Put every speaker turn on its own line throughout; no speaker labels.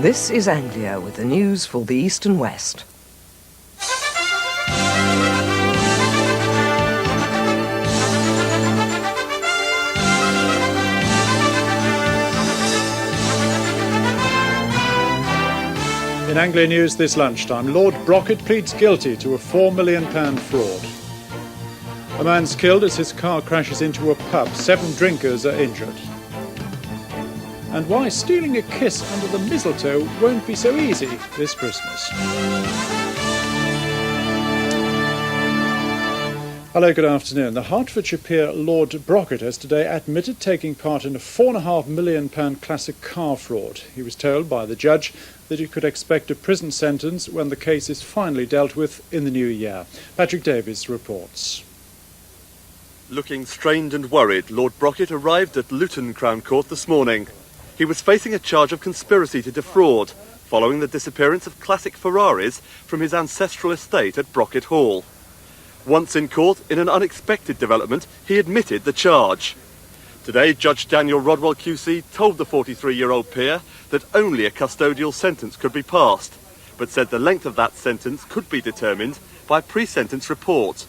This is Anglia with the news for the East and West.
In Anglia News this lunchtime, Lord Brocket pleads guilty to a £4 million fraud. A man's killed as his car crashes into a pub. 7 drinkers are injured. And why stealing a kiss under the mistletoe won't be so easy this Christmas. Hello, good afternoon. The Hertfordshire peer Lord Brocket has today admitted taking part in a £4.5 million classic car fraud. He was told by the judge that he could expect a prison sentence when the case is finally dealt with in the new year. Patrick Davies reports.
Looking strained and worried, Lord Brocket arrived at Luton Crown Court this morning. He was facing a charge of conspiracy to defraud, following the disappearance of classic Ferraris from his ancestral estate at Brocket Hall. Once in court, in an unexpected development, he admitted the charge. Today, Judge Daniel Rodwell QC told the 43-year-old peer that only a custodial sentence could be passed, but said the length of that sentence could be determined by pre-sentence report.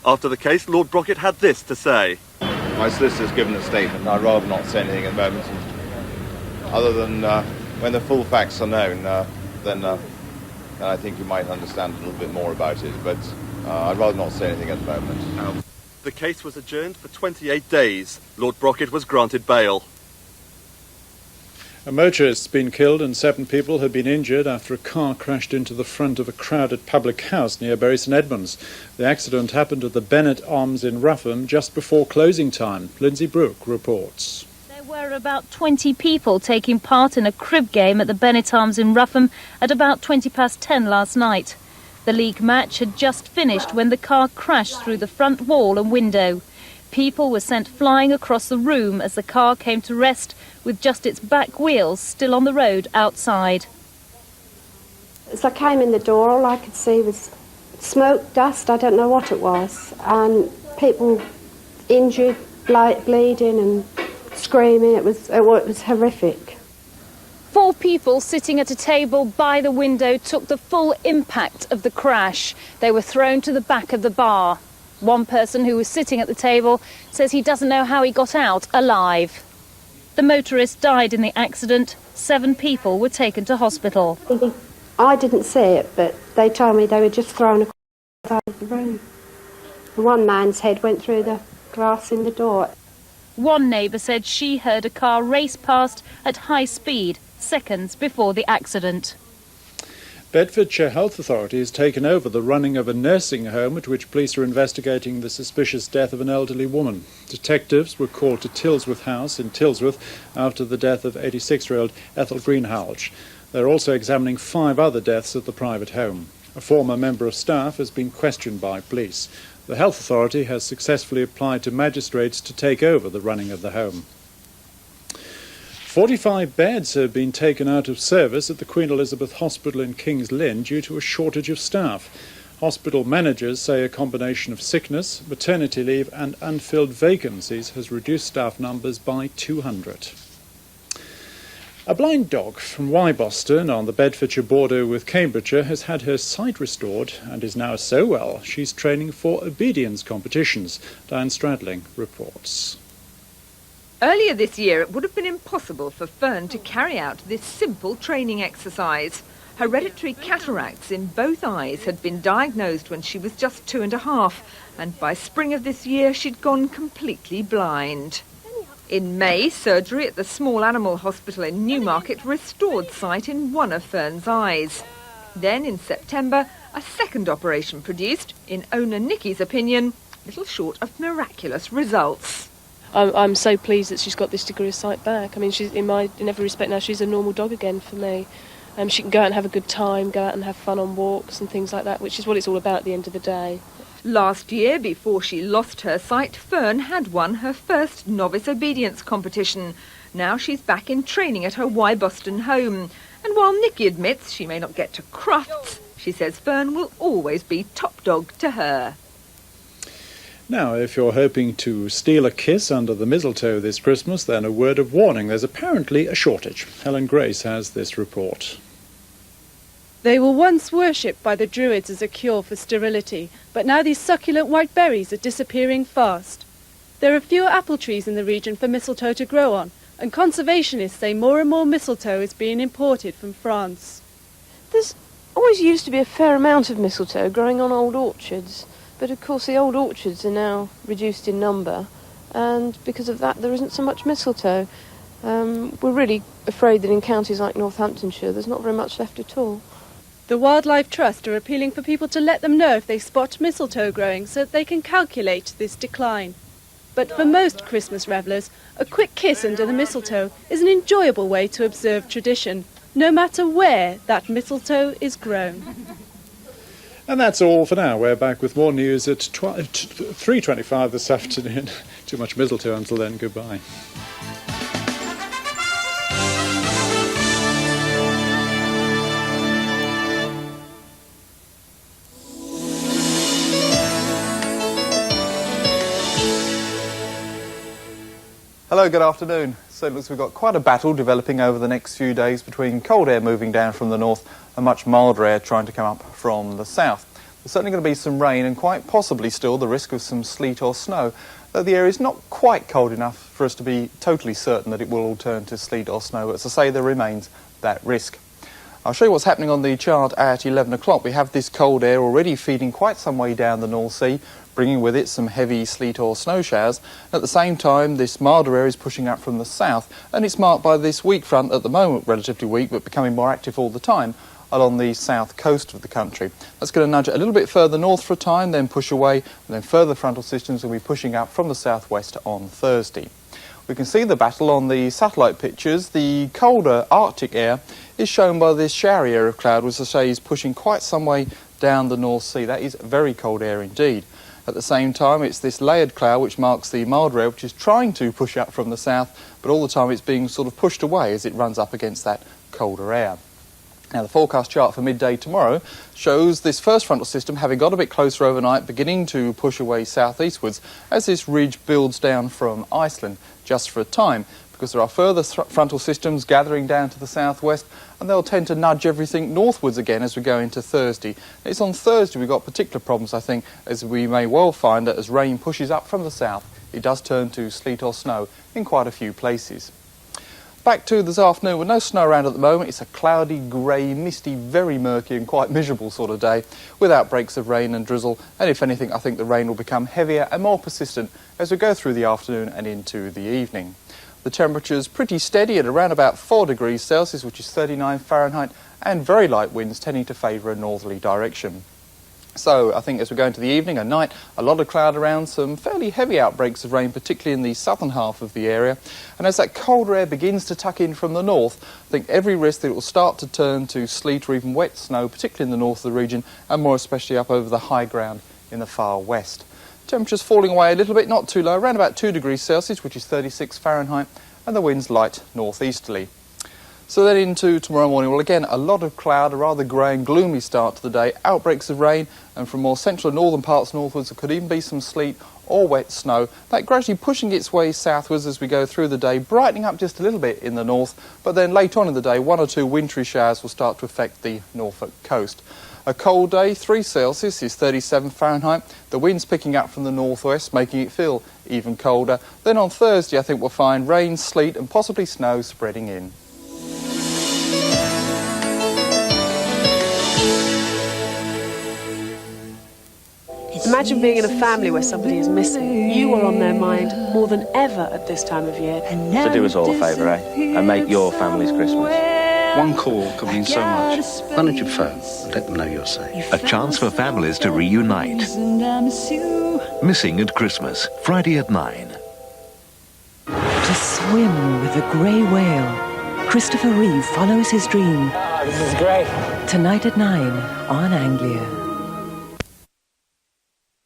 After the case, Lord Brocket had this to say.
My solicitor's given a statement. I'd rather not say anything at the moment. Other than when the full facts are known, then I think you might understand a little bit more about it, but I'd rather not say anything at the moment.
The case was adjourned for 28 days. Lord Brocket was granted bail.
A motorist has been killed and 7 people have been injured after a car crashed into the front of a crowded public house near Bury St Edmunds. The accident happened at the Bennett Arms in Rougham just before closing time. Lindsay Brooke reports.
There were about 20 people taking part in a crib game at the Bennett Arms in Rougham at about 10:20 last night. The league match had just finished when the car crashed through the front wall and window. People were sent flying across the room as the car came to rest with just its back wheels still on the road outside.
As I came in the door, all I could see was smoke, dust, I don't know what it was, and people injured, bleeding and screaming. It was horrific.
4 people sitting at a table by the window took the full impact of the crash. They were thrown to the back of the bar. One person who was sitting at the table says he doesn't know how he got out alive. The motorist died in the accident. 7 people were taken to hospital.
I didn't see it, but they told me they were just thrown across the room. One man's head went through the glass in the door.
One neighbour said she heard a car race past at high speed seconds before the accident.
Bedfordshire Health Authority has taken over the running of a nursing home at which police are investigating the suspicious death of an elderly woman. Detectives were called to Tilsworth House in Tilsworth after the death of 86-year-old Ethel Greenhalgh. They're also examining 5 other deaths at the private home. A former member of staff has been questioned by police. The Health Authority has successfully applied to magistrates to take over the running of the home. 45 beds have been taken out of service at the Queen Elizabeth Hospital in King's Lynn due to a shortage of staff. Hospital managers say a combination of sickness, maternity leave and unfilled vacancies has reduced staff numbers by 200. A blind dog from Wyboston on the Bedfordshire border with Cambridgeshire has had her sight restored and is now so well she's training for obedience competitions. Diane Stradling reports.
Earlier this year, it would have been impossible for Fern to carry out this simple training exercise. Hereditary cataracts in both eyes had been diagnosed when she was just 2.5, and by spring of this year, she'd gone completely blind. In May, surgery at the Small Animal Hospital in Newmarket restored sight in one of Fern's eyes. Then, in September, a second operation produced, in owner Nicky's opinion, little short of miraculous results.
I'm so pleased that she's got this degree of sight back. I mean, she's in every respect now, she's a normal dog again for me. She can go out and have a good time, go out and have fun on walks and things like that, which is what it's all about at the end of the day.
Last year, before she lost her sight, Fern had won her first novice obedience competition. Now she's back in training at her Wyboston home. And while Nicky admits she may not get to Crufts, she says Fern will always be top dog to her.
Now, if you're hoping to steal a kiss under the mistletoe this Christmas, then a word of warning. There's apparently a shortage. Helen Grace has this report.
They were once worshipped by the Druids as a cure for sterility, but now these succulent white berries are disappearing fast. There are fewer apple trees in the region for mistletoe to grow on, and conservationists say more and more mistletoe is being imported from France.
There's always used to be a fair amount of mistletoe growing on old orchards, but of course the old orchards are now reduced in number, and because of that there isn't so much mistletoe. We're really afraid that in counties like Northamptonshire there's not very much left at all.
The Wildlife Trust are appealing for people to let them know if they spot mistletoe growing so that they can calculate this decline. But for most Christmas revellers, a quick kiss under the mistletoe is an enjoyable way to observe tradition, no matter where that mistletoe is grown.
And that's all for now. We're back with more news at 3:25 this afternoon. Too much mistletoe until then. Goodbye.
Hello, good afternoon. So it looks we've got quite a battle developing over the next few days between cold air moving down from the north and much milder air trying to come up from the south. There's certainly going to be some rain and quite possibly still the risk of some sleet or snow, though the air is not quite cold enough for us to be totally certain that it will all turn to sleet or snow. But as I say, there remains that risk. I'll show you what's happening on the chart at 11 o'clock. We have this cold air already feeding quite some way down the North Sea, bringing with it some heavy sleet or snow showers. At the same time, this milder air is pushing up from the south, and it's marked by this weak front, at the moment relatively weak, but becoming more active all the time, along the south coast of the country. That's going to nudge it a little bit further north for a time, then push away, and then further frontal systems will be pushing up from the southwest on Thursday. We can see the battle on the satellite pictures. The colder Arctic air is shown by this showery area of cloud, which I say is pushing quite some way down the North Sea. That is very cold air indeed. At the same time, it's this layered cloud which marks the milder air, which is trying to push up from the south, but all the time it's being sort of pushed away as it runs up against that colder air. Now, the forecast chart for midday tomorrow shows this first frontal system having got a bit closer overnight, beginning to push away southeastwards as this ridge builds down from Iceland just for a time, because there are further frontal systems gathering down to the southwest, and they'll tend to nudge everything northwards again as we go into Thursday. It's on Thursday we've got particular problems, I think, as we may well find that as rain pushes up from the south, it does turn to sleet or snow in quite a few places. Back to this afternoon, with no snow around at the moment. It's a cloudy, grey, misty, very murky and quite miserable sort of day, with outbreaks of rain and drizzle, and if anything, I think the rain will become heavier and more persistent as we go through the afternoon and into the evening. The temperature's pretty steady at around about 4 degrees Celsius, which is 39 Fahrenheit, and very light winds tending to favour a northerly direction. So I think as we go into the evening and night, a lot of cloud around, some fairly heavy outbreaks of rain, particularly in the southern half of the area. And as that colder air begins to tuck in from the north, I think every risk that it will start to turn to sleet or even wet snow, particularly in the north of the region, and more especially up over the high ground in the far west. Temperatures falling away a little bit, not too low, around about 2 degrees Celsius, which is 36 Fahrenheit, and the wind's light northeasterly. So then into tomorrow morning, well again, a lot of cloud, a rather grey and gloomy start to the day, outbreaks of rain, and from more central and northern parts northwards there could even be some sleet or wet snow. That gradually pushing its way southwards as we go through the day, brightening up just a little bit in the north, but then late on in the day, 1 or 2 wintry showers will start to affect the Norfolk coast. A cold day, 3 Celsius is 37 Fahrenheit. The wind's picking up from the northwest, making it feel even colder. Then on Thursday, I think we'll find rain, sleet and possibly snow spreading in.
Imagine being in a family where somebody is missing. You are on their mind more than ever at this time of year.
So do us all a favour, eh? And make your family's Christmas.
One call could mean so much. Why don't you phone and let them know you're safe?
A chance for families to reunite. Missing at Christmas, Friday at 9.
To swim with a grey whale, Christopher Reeve follows his dream.
Oh, this is great.
Tonight at 9 on Anglia.